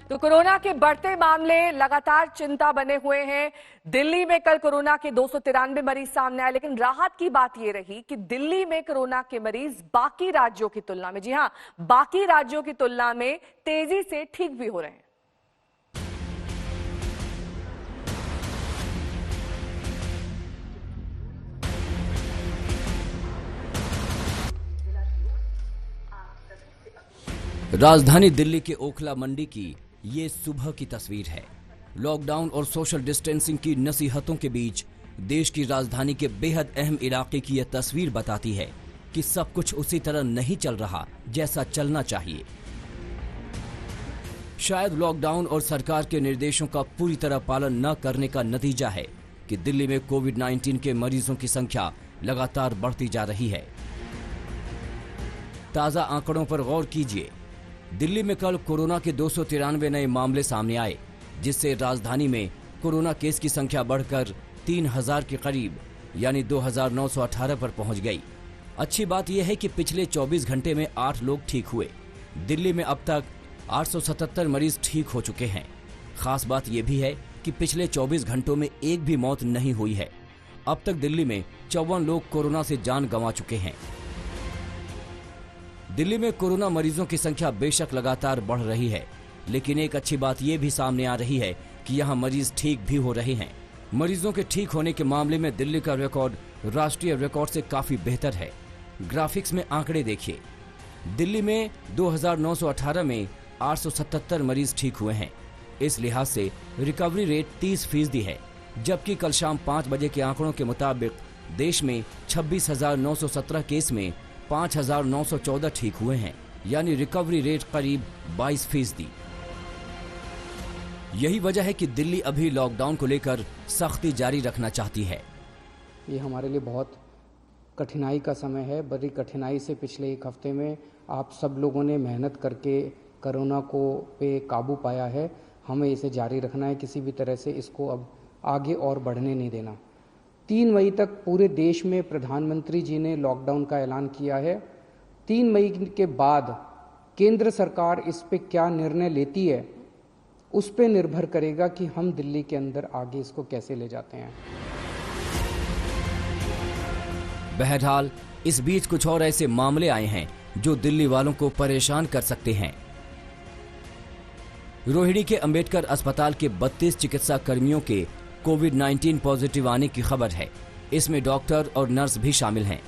तो कोरोना के बढ़ते मामले लगातार चिंता बने हुए हैं। दिल्ली में कल कोरोना के 293 मरीज सामने आए, लेकिन राहत की बात यह रही कि दिल्ली में कोरोना के मरीज बाकी राज्यों की तुलना में, जी हां, बाकी राज्यों की तुलना में तेजी से ठीक भी हो रहे हैं। राजधानी दिल्ली के ओखला मंडी की ये सुबह की तस्वीर है। लॉकडाउन और सोशल डिस्टेंसिंग की नसीहतों के बीच देश की राजधानी के बेहद अहम इलाके की यह तस्वीर बताती है कि सब कुछ उसी तरह नहीं चल रहा जैसा चलना चाहिए। शायद लॉकडाउन और सरकार के निर्देशों का पूरी तरह पालन न करने का नतीजा है कि दिल्ली में कोविड-19 के मरीजों की संख्या लगातार बढ़ती जा रही है। ताजा आंकड़ों पर गौर कीजिए। दिल्ली में कल कोरोना के 293 नए मामले सामने आए, जिससे राजधानी में कोरोना केस की संख्या बढ़कर 3000 के करीब यानी 2918 पर पहुंच गई। अच्छी बात यह है कि पिछले 24 घंटे में 8 लोग ठीक हुए। दिल्ली में अब तक 877 मरीज ठीक हो चुके हैं। खास बात यह भी है कि पिछले 24 घंटों में एक भी मौत नहीं हुई है। अब तक दिल्ली में 54 लोग कोरोना से जान गंवा चुके हैं। दिल्ली में कोरोना मरीजों की संख्या बेशक लगातार बढ़ रही है, लेकिन एक अच्छी बात यह भी सामने आ रही है कि यहां मरीज ठीक भी हो रहे हैं। मरीजों के ठीक होने के मामले में दिल्ली का रिकॉर्ड राष्ट्रीय रिकॉर्ड से काफी बेहतर है। ग्राफिक्स में आंकड़े देखिए। दिल्ली में 2918 में 877 मरीज ठीक हुए हैं। इस लिहाज से रिकवरी रेट 30% है, जबकि कल शाम 5 बजे के आंकड़ों के मुताबिक देश में 26,917 केस में 5,914 ठीक हुए हैं, यानी रिकवरी रेट करीब 22%। यही वजह है कि दिल्ली अभी लॉकडाउन को लेकर सख्ती जारी रखना चाहती है। ये हमारे लिए बहुत कठिनाई का समय है। बड़ी कठिनाई से पिछले एक हफ्ते में आप सब लोगों ने मेहनत करके कोरोना को पे काबू पाया है। हमें इसे जारी रखना है, किसी भी तरह से इसको अब आगे और बढ़ने नहीं देना। 3 मई तक पूरे देश में प्रधानमंत्री जी ने लॉकडाउन का ऐलान किया है। 3 मई के बाद केंद्र सरकार इस पे क्या निर्णय लेती है, उस पे निर्भर करेगा कि हम दिल्ली के अंदर आगे इसको कैसे ले जाते हैं। बहरहाल इस बीच कुछ और ऐसे मामले आए हैं जो दिल्ली वालों को परेशान कर सकते हैं। रोहिणी के अंबेडकर अस्पताल के 32 चिकित्सा कर्मियों के कोविड-19 पॉजिटिव आने की खबर है। इसमें डॉक्टर और नर्स भी शामिल हैं।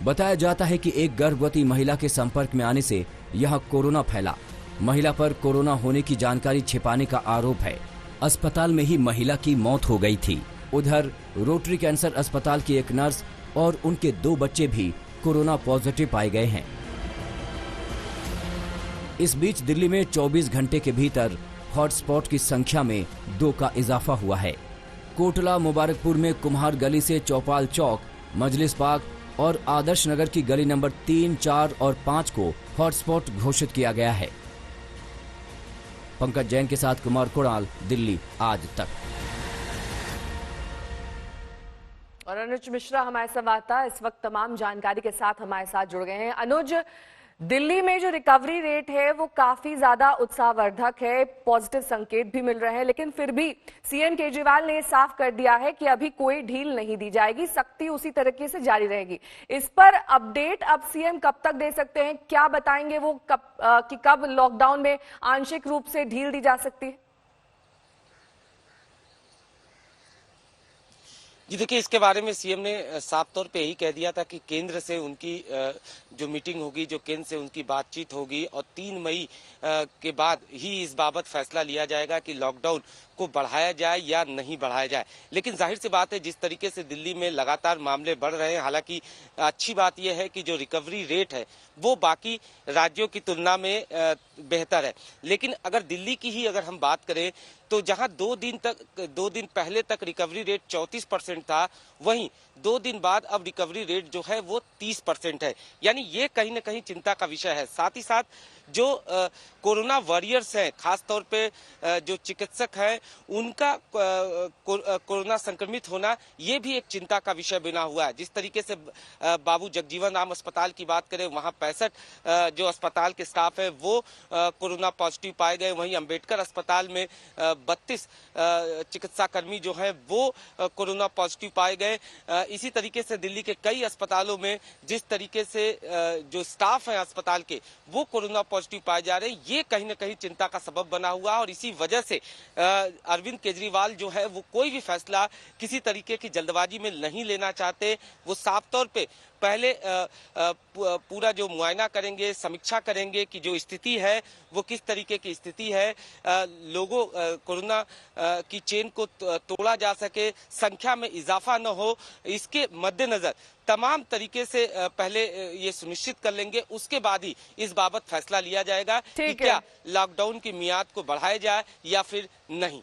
बताया जाता है कि एक गर्भवती महिला के संपर्क में आने से यहां कोरोना फैला। महिला पर कोरोना होने की जानकारी छिपाने का आरोप है। अस्पताल में ही महिला की मौत हो गई थी। उधर रोटरी कैंसर अस्पताल की एक नर्स और उनके 2 बच्चे भी कोरोना पॉजिटिव पाए गए हैं। इस बीच दिल्ली में 24 घंटे के भीतर हॉटस्पॉट की संख्या में 2 का इजाफा हुआ है। कोटला मुबारकपुर में कुम्हार गली से चौपाल चौक, मजलिस बाग और आदर्श नगर की गली नंबर 3, 4 और 5 को हॉटस्पॉट घोषित किया गया है। पंकज जैन के साथ कुमार कुणाल, दिल्ली आज तक। और अनुज मिश्रा हमारे संवाददाता इस वक्त तमाम जानकारी के साथ हमारे साथ जुड़ गए हैं। अनुज, दिल्ली में जो रिकवरी रेट है वो काफी ज्यादा उत्साहवर्धक है, पॉजिटिव संकेत भी मिल रहे हैं, लेकिन फिर भी सीएम केजरीवाल ने साफ कर दिया है कि अभी कोई ढील नहीं दी जाएगी, सख्ती उसी तरीके से जारी रहेगी। इस पर अपडेट अब सीएम कब तक दे सकते हैं? क्या बताएंगे वो कब लॉकडाउन में आंशिक रूप से ढील दी जा सकती है? जी देखिए, इसके बारे में सीएम ने साफ तौर पे यही कह दिया था कि केंद्र से उनकी जो मीटिंग होगी, जो केंद्र से उनकी बातचीत होगी और 3 मई के बाद ही इस बाबत फैसला लिया जाएगा कि लॉकडाउन को बढ़ाया जाए या नहीं बढ़ाया जाए। लेकिन जाहिर सी बात है, जिस तरीके से दिल्ली में लगातार मामले बढ़ रहे हैं, हालांकि अच्छी बात यह है कि जो रिकवरी रेट है वो बाकी राज्यों की तुलना में बेहतर है। लेकिन अगर दिल्ली की ही अगर हम बात करें तो जहां 2 दिन पहले तक रिकवरी रेट 34% था, वहीं 2 दिन बाद अब रिकवरी रेट जो है वो 30% है। यानी ये कहीं ना कहीं चिंता का विषय है। साथ ही साथ जो कोरोना वॉरियर्स हैं, खासतौर पे जो चिकित्सक हैं, उनका कोरोना संक्रमित होना ये भी एक चिंता का विषय बना हुआ है। जिस तरीके से बाबू जगजीवन राम अस्पताल की बात करें, वहां 65 जो अस्पताल के स्टाफ है वो कोरोना पॉजिटिव पाए गए। वहीं अंबेडकर अस्पताल में 32 चिकित्सा कर्मी जो हैं वो कोरोना पॉजिटिव पाए गए। इसी तरीके से दिल्ली के कई अस्पतालों में जिस तरीके से जो स्टाफ है अस्पताल के वो कोरोना पॉजिटिव पाए जा रहे हैं, ये कहीं ना कहीं चिंता का सबब बना हुआ है। और इसी वजह से अरविंद केजरीवाल जो है वो कोई भी फैसला किसी तरीके की जल्दबाजी में नहीं लेना चाहते। वो साफ तौर पे पहले पूरा जो मुआयना करेंगे, समीक्षा करेंगे कि जो स्थिति है वो किस तरीके की स्थिति है, लोगों कोरोना की चेन को तोड़ा जा सके, संख्या में इजाफा न हो, इसके मद्देनजर तमाम तरीके से पहले ये सुनिश्चित कर लेंगे। उसके बाद ही इस बाबत फैसला लिया जाएगा कि क्या लॉकडाउन की मियाद को बढ़ाया जाए या फिर नहीं।